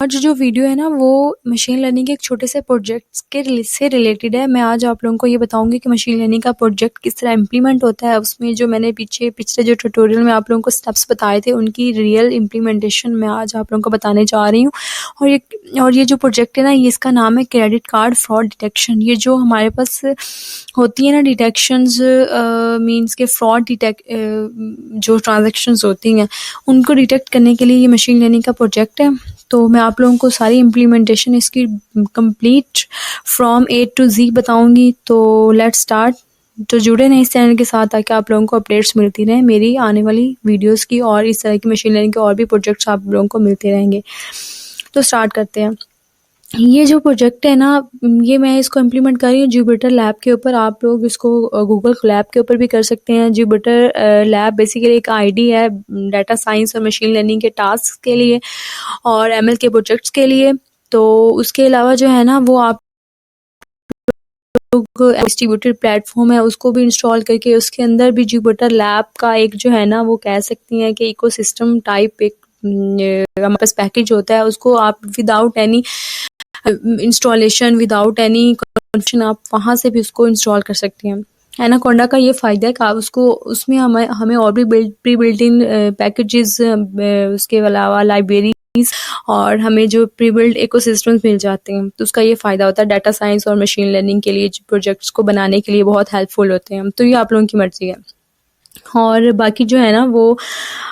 आज जो वीडियो है ना वो मशीन लर्निंग के एक छोटे से प्रोजेक्ट के से रिलेटेड है। मैं आज आप लोगों को ये बताऊंगी कि मशीन लर्निंग का प्रोजेक्ट किस तरह इम्प्लीमेंट होता है। उसमें जो मैंने पिछले जो ट्यूटोरियल में आप लोगों को स्टेप्स बताए थे उनकी रियल इम्प्लीमेंटेशन मैं आज आप लोगों को बताने जा रही हूँ। और ये जो प्रोजेक्ट है ना, ये इसका नाम है क्रेडिट कार्ड फ्रॉड डिटेक्शन। ये जो हमारे पास होती है ना डिटेक्शंस, मींस के फ्रॉड डिटेक्ट जो ट्रांजैक्शंस होती हैं उनको डिटेक्ट करने के लिए ये मशीन लर्निंग का प्रोजेक्ट है। तो मैं आप लोगों को सारी इम्प्लीमेंटेशन इसकी कंप्लीट फ्रॉम ए टू जी बताऊंगी। तो लेट्स स्टार्ट। तो जुड़े रहें इस चैनल के साथ ताकि आप लोगों को अपडेट्स मिलती रहें मेरी आने वाली वीडियोस की, और इस तरह की मशीन लर्निंग के और भी प्रोजेक्ट्स आप लोगों को मिलते रहेंगे। तो स्टार्ट करते हैं। ये जो प्रोजेक्ट है ना, ये मैं इसको इम्प्लीमेंट कर रही हूँ जुपिटर लैब के ऊपर। आप लोग इसको गूगल लैब के ऊपर भी कर सकते हैं। जुपिटर लैब बेसिकली एक आईडी है डाटा साइंस और मशीन लर्निंग के टास्क के लिए और एमएल के प्रोजेक्ट्स के लिए। तो उसके अलावा जो है ना वो आप लोग डिस्ट्रीब्यूटेड प्लेटफॉर्म है उसको भी इंस्टॉल करके उसके अंदर भी जुपिटर लैब का एक जो है ना वो कह सकती हैं कि इकोसिस्टम टाइप एक हमारे पास पैकेज होता है। उसको आप without any installation, without any connection आप वहाँ से भी उसको इंस्टॉल कर सकते हैं। एनाकोंडा का ये फ़ायदा है कि आप उसको उसमें हमें और भी प्री बिल्ट इन पैकेजेस, उसके अलावा लाइब्रेरीज और हमें जो प्री बिल्ट इकोसिस्टम्स मिल जाते हैं। तो उसका ये फ़ायदा होता है डाटा साइंस और मशीन लर्निंग के लिए प्रोजेक्ट्स को बनाने के लिए बहुत हेल्पफुल होते हैं। तो ये आप लोगों की मर्ज़ी है। और बाकी जो है ना वो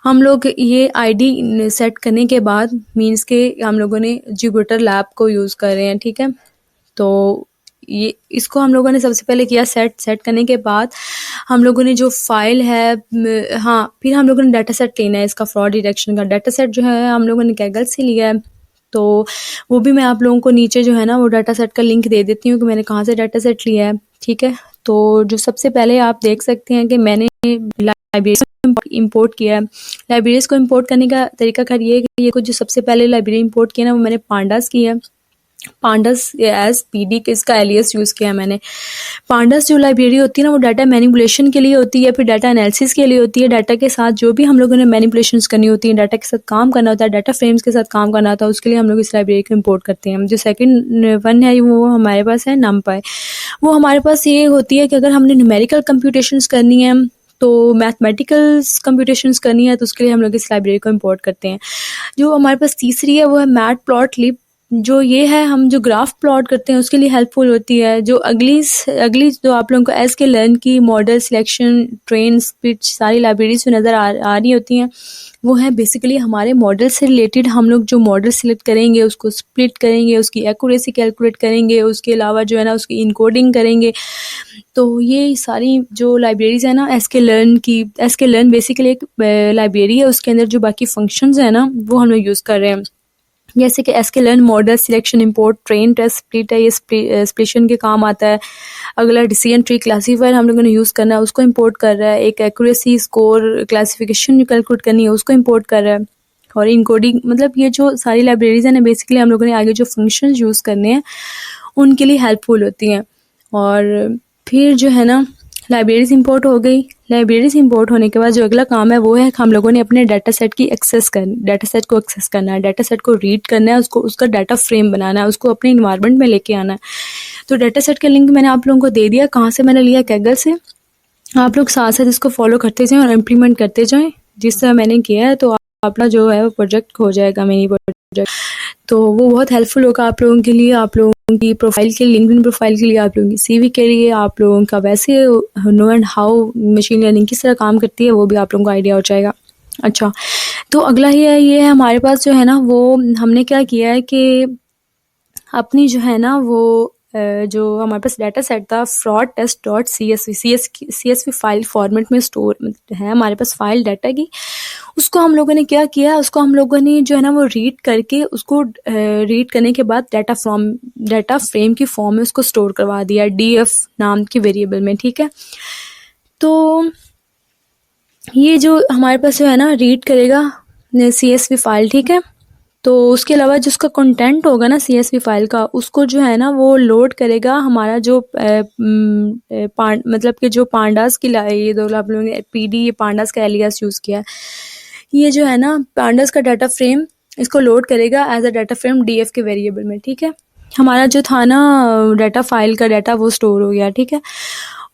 हम लोग ये आईडी सेट करने के बाद मींस के हम लोगों ने जुपिटर लैब को यूज़ कर रहे हैं, ठीक है। तो ये इसको हम लोगों ने सबसे पहले किया सेट करने के बाद हम लोगों ने जो फाइल है फिर हम लोगों ने डाटा सेट लेना है। इसका फ्रॉड डिटेक्शन का डाटा सेट जो है हम लोगों ने गैगल से लिया है। तो वो भी मैं आप लोगों को नीचे जो है ना वो डाटा सेट का लिंक दे देती हूँ कि मैंने कहाँ से डाटा सेट लिया है, ठीक है। तो जो सबसे पहले आप देख सकते हैं कि मैंने लाइब्रेरी इंपोर्ट किया है। लाइब्रेरीज को इंपोर्ट करने का तरीका कार ये है कि ये कुछ जो सबसे पहले लाइब्रेरी इंपोर्ट किया ना वो मैंने पांडास की है। पांडास एज पीडी इसका एलियस यूज़ किया है मैंने। पांडास जो लाइब्रेरी होती है ना वो डाटा मैनिपुलेशन के लिए होती है, फिर डाटा एनालिसिस के लिए होती है। डाटा के साथ जो भी हम लोगों ने मैनिपुलेशंस करनी होती है, डाटा के साथ काम करना होता है, डाटा फ्रेम्स के साथ काम करना होता है, उसके लिए हम लोग इस लाइब्रेरी को इंपोर्ट करते हैं। जो सेकंड वन है वो हमारे पास है नमपाई। वो हमारे पास ये होती है कि अगर हमने न्यूमेरिकल कंप्यूटेशंस करनी है तो मैथमेटिकल कंप्यूटेशंस करनी है तो उसके लिए हम लोग इस लाइब्रेरी को इंपोर्ट करते हैं। जो हमारे पास तीसरी है वो है मैटप्लॉटलिब। जो ये है हम जो ग्राफ प्लॉट करते हैं उसके लिए हेल्पफुल होती है। जो अगली जो आप लोगों को एस के लर्न की मॉडल सिलेक्शन ट्रेन स्पीच सारी लाइब्रेरीज में नज़र आ रही होती हैं, वो है बेसिकली हमारे मॉडल से रिलेटेड। हम लोग जो मॉडल सिलेक्ट करेंगे उसको स्प्लिट करेंगे, उसकी एक्यूरेसी कैलकुलेट करेंगे, उसके अलावा जो है ना उसकी इनकोडिंग करेंगे। तो ये सारी जो लाइब्रेरीज है ना एस के लर्न बेसिकली एक लाइब्रेरी है। उसके अंदर जो बाकी फंक्शंस है ना वो हम लोग यूज़ कर रहे हैं। जैसे कि S K learn model selection import train test split है, ये स्प्लिशन के काम आता है। अगला डिसीजन ट्री क्लासीफायर हम लोगों ने यूज़ करना है, उसको इंपोर्ट कर रहा है। एक एक्यूरेसी स्कोर क्लासिफिकेशन कैलकुलेट करनी है उसको इंपोर्ट कर रहा है। और इनकोडिंग, मतलब ये जो सारी लाइब्रेरीज हैं ना बेसिकली हम लोगों ने आगे जो फंक्शन यूज़ करने हैं उनके लिए हेल्पफुल होती हैं। और फिर जो है ना लाइब्रेरीज इंपोर्ट हो गई। लाइब्रेरीज इंपोर्ट होने के बाद जो अगला काम है वो है कि हम लोगों ने अपने डाटा सेट को एक्सेस करना है, डाटा सेट को रीड करना है, उसको उसका डाटा फ्रेम बनाना है, उसको अपने इन्वायरमेंट में लेके आना है। तो डाटा सेट का लिंक मैंने आप लोगों को दे दिया। कहाँ से मैंने लिया? कैगल से। आप लोग साथ साथ इसको फॉलो करते जाएं और इम्प्लीमेंट करते जाएं जिस तरह मैंने किया है। तो अपना जो है वो प्रोजेक्ट हो जाएगा, मिनी प्रोजेक्ट। तो वो बहुत हेल्पफुल होगा आप लोगों के लिए, आप लोगों की प्रोफाइल के लिए, लिंक्डइन प्रोफाइल के लिए, आप लोगों की सीवी के लिए, आप लोगों का वैसे know and how machine learning किस तरह काम करती है वो भी आप लोगों को आइडिया हो जाएगा। अच्छा, तो अगला ये है हमारे पास जो है ना वो हमने क्या किया है कि अपनी जो है ना वो जो हमारे पास डाटा सेट था fraud test dot CSV file format में स्टोर है हमारे पास फाइल डाटा की। उसको हम लोगों ने क्या किया, उसको हम लोगों ने जो है ना वो रीड करके उसको रीड करने के बाद डाटा फ्रेम की फॉर्म में उसको स्टोर करवा दिया DF नाम के वेरिएबल में, ठीक है। तो ये जो हमारे पास जो है ना रीड करेगा CSV फाइल, ठीक है। तो उसके अलावा जो उसका कंटेंट होगा ना CSV फाइल का, उसको जो है ना वो लोड करेगा हमारा जो मतलब कि जो पांडास की ये दो आप लोगों ने PD ये पांडास का एलियास यूज़ किया है। ये जो है ना पांडास का डाटा फ्रेम इसको लोड करेगा as a data frame DF के वेरिएबल में, ठीक है। हमारा जो था ना डाटा फाइल का डाटा वो स्टोर हो गया, ठीक है।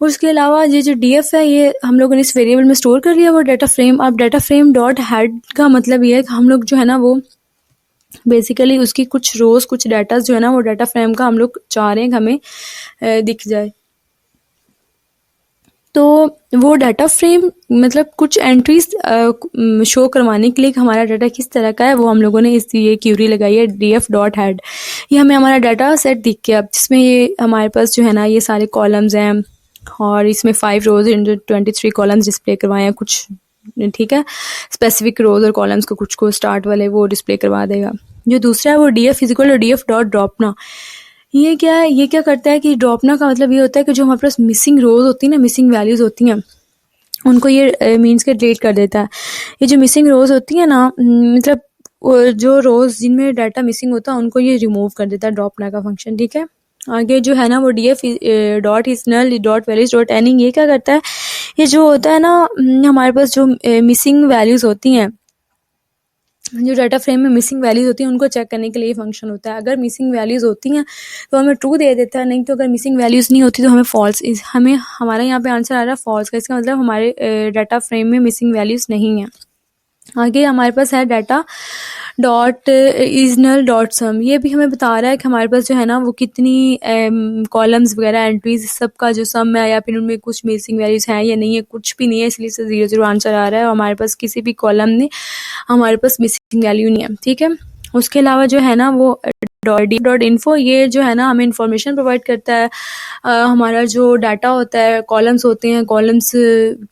उसके अलावा ये जो डीएफ है ये हम लोगों ने इस वेरिएबल में स्टोर कर लिया वो डाटा फ्रेम। अब डाटा फ्रेम डॉट हेड का मतलब ये है कि हम लोग जो है ना वो बेसिकली उसकी कुछ रोज कुछ डाटा जो है ना वो डाटा फ्रेम का हम लोग चाह रहे हैं कि हमें दिख जाए। तो वो डाटा फ्रेम मतलब कुछ एंट्रीज शो करवाने के लिए कि हमारा डाटा किस तरह का है, वो हम लोगों ने इस ये क्यूरी लगाई है df डॉट हेड। ये हमें हमारा डाटा सेट दिख गया, जिसमें ये हमारे पास जो है ना ये सारे कॉलम्स हैं और इसमें 5 रोज इंटू 23 कॉलम्स डिस्प्ले करवाए हैं कुछ, ठीक है। स्पेसिफिक रोज और कॉलम्स को कुछ को स्टार्ट वाले वो डिस्प्ले करवा देगा। जो दूसरा है वो df equal to df dot dropna. ये क्या है, ये क्या करता है कि ड्रॉपना का मतलब ये होता है कि जो हमारे पास मिसिंग रोज होती है ना, मिसिंग वैल्यूज होती हैं, उनको ये मीन्स के डिलीट कर देता है। ये जो मिसिंग रोज होती है ना मतलब जो रोज जिनमें डाटा मिसिंग होता है उनको ये रिमूव कर देता है ड्रॉपना का फंक्शन, ठीक है। आगे जो है ना वो df dot is null dot values dot any, ये क्या करता है, ये जो होता है ना हमारे पास जो मिसिंग वैल्यूज होती हैं, जो डाटा फ्रेम में मिसिंग वैल्यूज होती हैं उनको चेक करने के लिए फंक्शन होता है। अगर मिसिंग वैल्यूज होती हैं तो हमें ट्रू दे देता है, नहीं तो अगर मिसिंग वैल्यूज नहीं होती तो हमें फॉल्स। हमें हमारा यहाँ पे आंसर आ रहा है फॉल्स का, इसका मतलब हमारे डाटा फ्रेम में मिसिंग वैल्यूज नहीं है। आगे हमारे पास है data dot is null dot sum. ये भी हमें बता रहा है कि हमारे पास जो है ना वो कितनी कॉलम्स वगैरह एंट्रीज सबका जो सम है या फिर उनमें कुछ मिसिंग वैल्यूज हैं या नहीं है, कुछ भी नहीं है, इसलिए से 0 0 आंसर आ रहा है और हमारे पास किसी भी कॉलम में हमारे पास मिसिंग वैल्यू नहीं है, ठीक है। उसके अलावा जो है ना वो डॉट इन्फो, ये जो है ना हमें इंफॉर्मेशन प्रोवाइड करता है। हमारा जो डाटा होता है, कॉलम्स होते हैं, कॉलम्स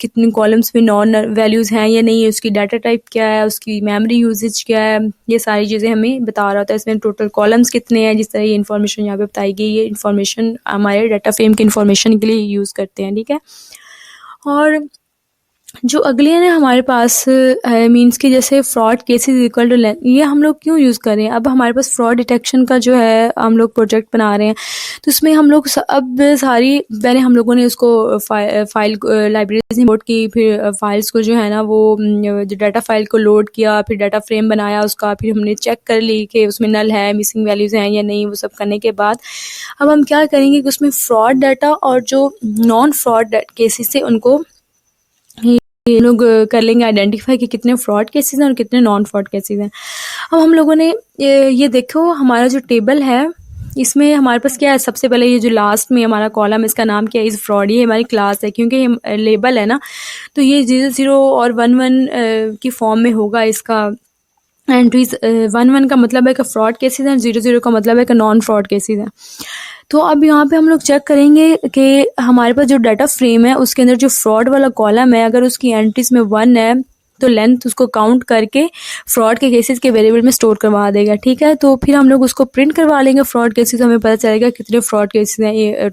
कितने कॉलम्स में नॉन वैल्यूज़ हैं या नहीं है, उसकी डाटा टाइप क्या है, उसकी मेमोरी यूजेज क्या है, ये सारी चीज़ें हमें बता रहा होता है। इसमें टोटल कॉलम्स कितने हैं, जिस तरह ये इन्फॉर्मेशन यहाँ पे बताई गई, ये इन्फॉर्मेशन हमारे डाटा फ्रेम की इन्फॉर्मेशन के लिए यूज़ करते हैं, ठीक है। और जो अगले है ना हमारे पास मीन्स के जैसे fraud cases equal to length, ये हम लोग क्यों यूज़ कर रहे हैं। अब हमारे पास फ्रॉड डिटेक्शन का जो है हम लोग प्रोजेक्ट बना रहे हैं, तो इसमें हम लोग अब सारी पहले हम लोगों ने उसको फाइल लाइब्रेरीज इंपोर्ट की, फिर फाइल्स को जो है ना वो जो डाटा फाइल को लोड किया, फिर डाटा फ्रेम बनाया उसका, फिर हमने चेक कर ली कि उसमें नल है, मिसिंग वैल्यूज़ हैं या नहीं। वो सब करने के बाद अब हम क्या करेंगे कि उसमें फ्रॉड डाटा और जो नॉन फ्रॉड केसेस थे उनको ये लोग कर लेंगे आइडेंटिफाई कि कितने फ्रॉड केसेस हैं और कितने नॉन फ्रॉड केसेस हैं। अब हम लोगों ने ये देखो हमारा जो टेबल है इसमें हमारे पास क्या है, सबसे पहले ये जो लास्ट में हमारा कॉलम इसका नाम क्या है, इस फ्रॉड, ये हमारी क्लास है क्योंकि ये लेबल है ना, तो ये 0 0 और 1 1 की फॉर्म में होगा इसका एंट्रीज। 1 1 का मतलब है कि फ्रॉड केसेस हैं, 0 0 का मतलब है कि नॉन फ्रॉड केसेस हैं। तो अब यहाँ पे हम लोग चेक करेंगे कि हमारे पास जो डाटा फ्रेम है उसके अंदर जो फ्रॉड वाला कॉलम है, अगर उसकी एंट्रीज में 1 है तो लेंथ उसको काउंट करके फ्रॉड के केसेस के वेरिएबल में स्टोर करवा देगा, ठीक है। तो फिर हम लोग उसको प्रिंट करवा लेंगे फ्रॉड केसेस, हमें पता चलेगा कितने फ्रॉड केसेस हैं। ये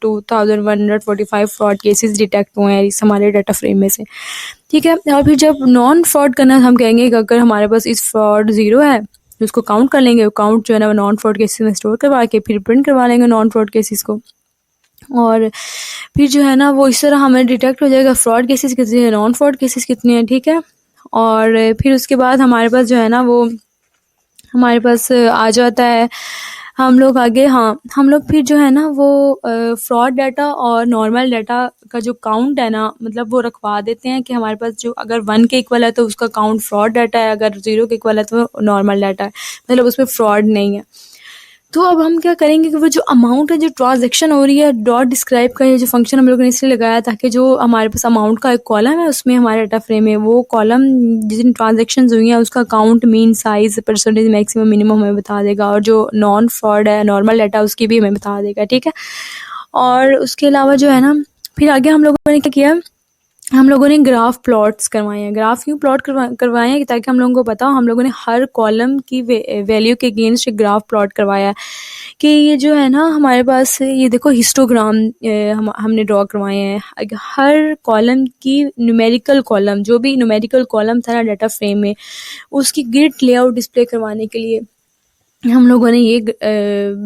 2145 फ्रॉड केसेस डिटेक्ट हुए हैं इस हमारे डाटा फ्रेम में से, ठीक है। और फिर जब नॉन फ्रॉड करना हम कहेंगे कि अगर हमारे पास इस फ्रॉड 0 है तो उसको काउंट कर लेंगे, काउंट जो है ना नॉन फ्रॉड केसेस में स्टोर करवा के फिर प्रिंट करवा लेंगे नॉन फ्रॉड केसेस को। और फिर जो है ना वो इस तरह हमें डिटेक्ट हो जाएगा फ्रॉड केसेस कितने हैं, नॉन फ्रॉड केसेस कितने हैं, ठीक है। और फिर उसके बाद हमारे पास जो है ना वो हमारे पास आ जाता है हम लोग आगे, हाँ हम लोग फिर जो है ना वो फ्रॉड डाटा और नॉर्मल डाटा का जो काउंट है ना मतलब वो रखवा देते हैं कि हमारे पास जो अगर 1 के इक्वल है तो उसका काउंट फ्रॉड डाटा है, अगर 0 के इक्वल है तो नॉर्मल डाटा है, मतलब उसमें फ्रॉड नहीं है। तो अब हम क्या करेंगे कि वो जो अमाउंट है जो ट्रांजैक्शन हो रही है, डॉट डिस्क्राइब का ये जो फंक्शन हम लोगों ने इसलिए लगाया ताकि जो हमारे पास अमाउंट का एक कॉलम है उसमें हमारा डाटा फ्रेम है, वो कॉलम जितनी ट्रांजैक्शन हुई हैं उसका count, mean, size, percentage, maximum, minimum हमें बता देगा, और जो नॉन फ्रॉड है नॉर्मल डाटा उसकी भी हमें बता देगा, ठीक है। और उसके अलावा जो है ना फिर आगे हम लोगों ने क्या किया, हम लोगों ने ग्राफ प्लॉट्स करवाए हैं। ग्राफ क्यों प्लॉट करवाए हैं ताकि हम लोगों को पता हो, हम लोगों ने हर कॉलम की वैल्यू के अगेंस्ट ग्राफ प्लॉट करवाया है कि ये जो है ना हमारे पास ये देखो हिस्टोग्राम हमने ड्रॉ करवाए हैं। हर कॉलम की न्यूमेरिकल कॉलम, जो भी न्यूमेरिकल कॉलम था ना डाटा फ्रेम में, उसकी ग्रिड लेआउट डिस्प्ले करवाने के लिए हम लोगों ने ये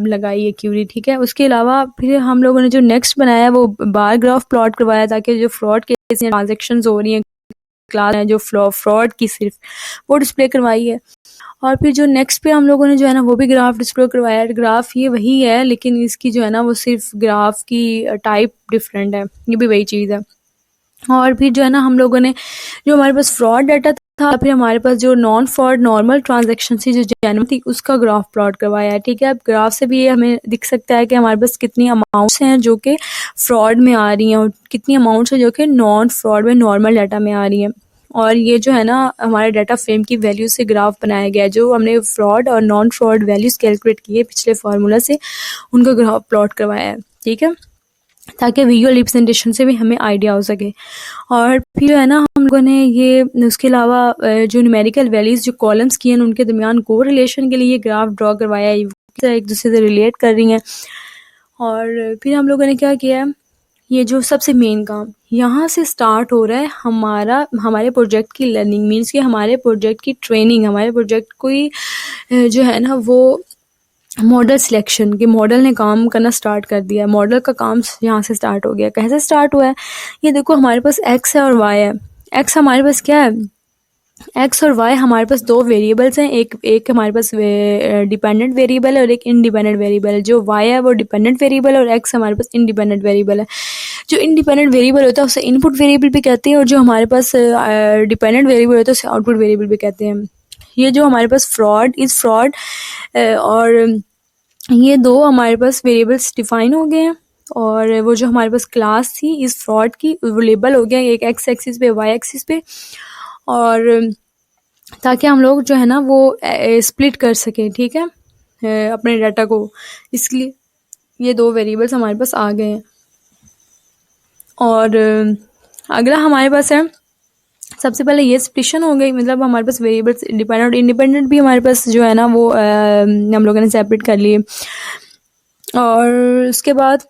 लगाई है क्यूरी, ठीक है। उसके अलावा फिर हम लोगों ने जो नेक्स्ट बनाया वो बार ग्राफ प्लॉट करवाया ताकि जो फ्रॉड केस ट्रांजेक्शन हो रही हैं क्लास है जो फ्रॉड की सिर्फ वो डिस्प्ले करवाई है। और फिर जो नेक्स्ट पे हम लोगों ने जो है ना वो भी ग्राफ डिस्प्ले करवाया है। ग्राफ ये वही है लेकिन इसकी जो है ना वो सिर्फ ग्राफ की टाइप डिफरेंट है, ये भी वही चीज़ है। और फिर जो है ना हम लोगों ने जो हमारे पास फ्रॉड डाटा था, फिर हमारे पास जो नॉन फ्रॉड नॉर्मल ट्रांजैक्शन थी जो जेन्युइन थी उसका ग्राफ प्लॉट करवाया है। ठीक है, अब ग्राफ से भी ये हमें दिख सकता है कि हमारे पास कितनी अमाउंट्स हैं जो कि फ्रॉड में आ रही हैं और कितनी अमाउंट्स हैं जो कि नॉन फ्रॉड में नॉर्मल डाटा में आ रही हैं। और ये जो है ना हमारे डाटा फ्रेम की वैल्यू से ग्राफ बनाया गया है, जो हमने फ्रॉड और नॉन फ्रॉड वैल्यूज कैलकुलेट किए पिछले फार्मूला से उनका ग्राफ प्लॉट करवाया है। ठीक है, ताकि विजुअल रिप्रेजेंटेशन से भी हमें आइडिया हो सके। और फिर जो है ना हम लोगों ने ये उसके अलावा जो न्यूमेरिकल वैल्यूज़ जो कॉलम्स की हैं उनके दरमियान को रिलेशन के लिए ये ग्राफ ड्रॉ करवाया है, एक दूसरे से रिलेट कर रही हैं। और फिर हम लोगों ने क्या किया है, ये जो सबसे मेन काम यहाँ से स्टार्ट हो रहा है हमारे प्रोजेक्ट की लर्निंग, मीन्स कि हमारे प्रोजेक्ट की ट्रेनिंग, हमारे प्रोजेक्ट कोई जो है ना वो मॉडल सिलेक्शन के मॉडल ने काम करना स्टार्ट कर दिया है। मॉडल का काम यहाँ से स्टार्ट हो गया। कैसे स्टार्ट हुआ है, ये देखो हमारे पास एक्स है और वाई है। एक्स हमारे पास क्या है, एक्स और वाई हमारे पास दो वेरिएबल्स हैं, एक हमारे पास डिपेंडेंट वेरिएबल है और एक इंडिपेंडेंट वेरिएबल है। जो वाई है वो डिपेंडेंट वेरिएबल और एक्स हमारे पास इंडिपेंडेंट वेरिएबल है। जो इंडिपेंडेंट वेरिएबल होता है उसे इनपुट वेरिएबल भी कहते हैं और जो हमारे पास डिपेंडेंट वेरिएबल होता है उसे आउटपुट वेरिएबल भी कहते हैं। ये जो हमारे पास फ्रॉड और ये दो हमारे पास वेरिएबल्स डिफाइन हो गए हैं। और वो जो हमारे पास क्लास थी इस फ्रॉड की वो लेबल हो गया, एक एक्स एक्सिस पे वाई एक्सिस पे, और ताकि हम लोग जो है ना वो स्प्लिट कर सकें। ठीक है, अपने डाटा को, इसलिए ये दो वेरिएबल्स हमारे पास आ गए हैं। और अगला हमारे पास है, सबसे पहले ये स्प्लिशन हो गई, मतलब हमारे पास वेरिएबल्स डिपेंडेंट और इंडिपेंडेंट भी हमारे पास जो है ना वो हम लोगों ने सेपरेट कर लिए। और उसके बाद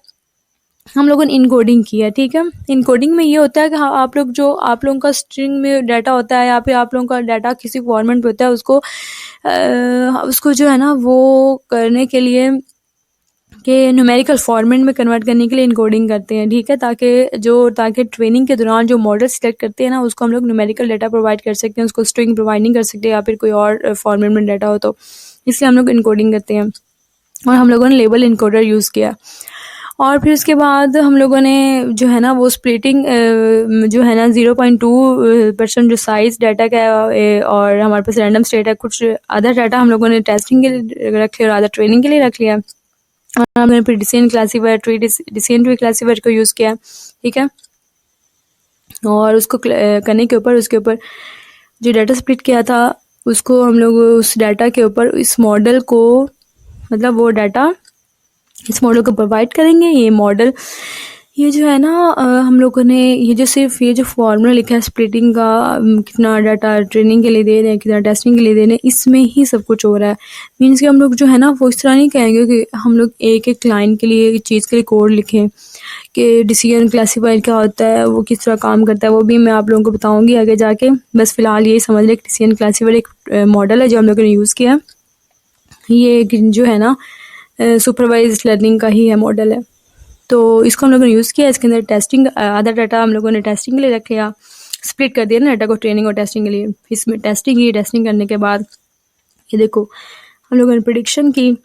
हम लोगों ने इनकोडिंग की है। ठीक है, इनकोडिंग में ये होता है कि आप लोगों का स्ट्रिंग में डाटा होता है या फिर आप लोगों का डाटा किसी फॉर्मेट में होता है, उसको जो है ना वो करने के लिए कि न्यूमेरिकल फॉर्मेट में कन्वर्ट करने के लिए इनकोडिंग करते हैं। ठीक है, ताकि ट्रेनिंग के दौरान जो मॉडल सेलेक्ट करते हैं ना उसको हम लोग न्यूमेरिकल डाटा प्रोवाइड कर सकते हैं, उसको स्ट्रिंग प्रोवाइड नहीं कर सकते या फिर कोई और फॉर्मेट में डाटा हो, तो इसलिए हम लोग इनकोडिंग करते हैं। और हम लोगों ने लेबल इनकोडर यूज़ किया। और फिर उसके बाद हम लोगों ने जो है ना वो स्प्लिटिंग जो है ना 0.2% जो साइज डाटा का है और हमारे पास रैंडम स्टेट है, कुछ आधा डाटा हम लोगों ने टेस्टिंग के लिए रख लिया और आधा ट्रेनिंग के लिए रख लिया। और हमने फिर डिसीजन क्लासीफायर ट्री क्लासीफायर को यूज़ किया। ठीक है, और उसको करने के ऊपर उसके ऊपर जो डाटा स्प्लिट किया था उसको हम लोग उस डाटा के ऊपर इस मॉडल को, मतलब वो डाटा इस मॉडल को प्रोवाइड करेंगे। ये मॉडल ये जो है ना हम लोगों ने ये जो फॉर्मूला लिखा है स्प्लिटिंग का, कितना डाटा ट्रेनिंग के लिए दे रहे हैं, कितना टेस्टिंग के लिए दे रहे हैं, इसमें ही सब कुछ हो रहा है। मीन्स कि हम लोग जो है ना वो इस तरह नहीं कहेंगे कि हम लोग एक एक लाइन के लिए चीज़ के लिए कोड लिखें कि डिसीजन क्लासीफायर क्या होता है, वो किस तरह काम करता है, वो भी मैं आप लोगों को बताऊँगी आगे जाके। बस फ़िलहाल यही समझ लें कि डिसीजन क्लासीफायर एक मॉडल है जो हम लोगों ने यूज़ किया। ये जो है ना सुपरवाइज लर्निंग का ही है मॉडल है, तो इसको हम लोगों ने यूज़ किया। इसके अंदर टेस्टिंग आधा डाटा हम लोगों ने टेस्टिंग के लिए रख लिया, स्प्लिट कर दिया ना डाटा को ट्रेनिंग और टेस्टिंग के लिए। इसमें टेस्टिंग करने के बाद ये देखो हम लोगों ने प्रेडिक्शन की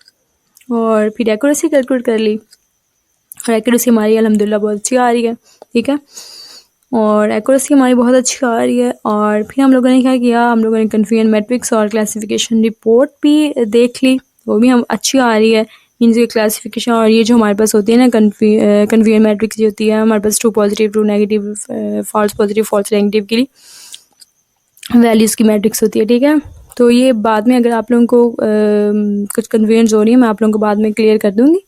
और फिर एक्यूरेसी कैलकुलेट कर ली और एक्यूरेसी हमारी अल्हम्दुलिल्लाह बहुत अच्छी आ रही है। ठीक है, और एक्यूरेसी हमारी बहुत अच्छी आ रही है। और फिर हम लोगों ने क्या किया, हम लोगों ने कन्फ्यूजन मैट्रिक्स और क्लासिफिकेशन रिपोर्ट भी देख ली, वो भी हम अच्छी आ रही है। मीन्स ये क्लासिफिकेशन और ये जो हमारे पास होती है ना कन्फ्यूजन मैट्रिक्स जो होती है हमारे पास true positive, true negative, false positive, false negative की वैल्यूज़ की मैट्रिक्स होती है। ठीक है, तो ये बाद में अगर आप लोगों को कुछ कन्फ्यूजन हो रही है मैं आप लोगों को बाद में क्लियर कर दूँगी।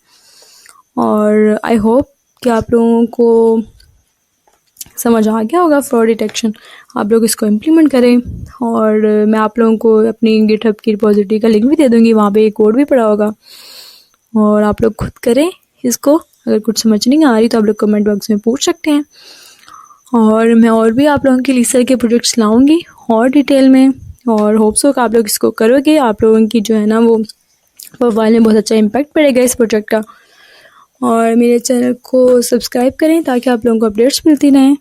और आई होप कि आप लोगों को समझ आ गया होगा फ्रॉड डिटेक्शन, आप लोग इसको इम्प्लीमेंट करें। और मैं आप लोगों को अपनी गिटहब की रिपोजिटरी का लिंक भी दे दूँगी, वहाँ पे एक कोड भी पड़ा होगा और आप लोग खुद करें इसको। अगर कुछ समझ नहीं आ रही तो आप लोग कमेंट बॉक्स में पूछ सकते हैं। और मैं और भी आप लोगों के लिए इस तरह के प्रोजेक्ट्स लाऊंगी और डिटेल में, और होप्स हो कि आप लोग इसको करोगे। आप लोगों की जो है ना वो प्रोफाइल में बहुत अच्छा इम्पैक्ट पड़ेगा इस प्रोजेक्ट का। और मेरे चैनल को सब्सक्राइब करें ताकि आप लोगों को अपडेट्स मिलती रहें।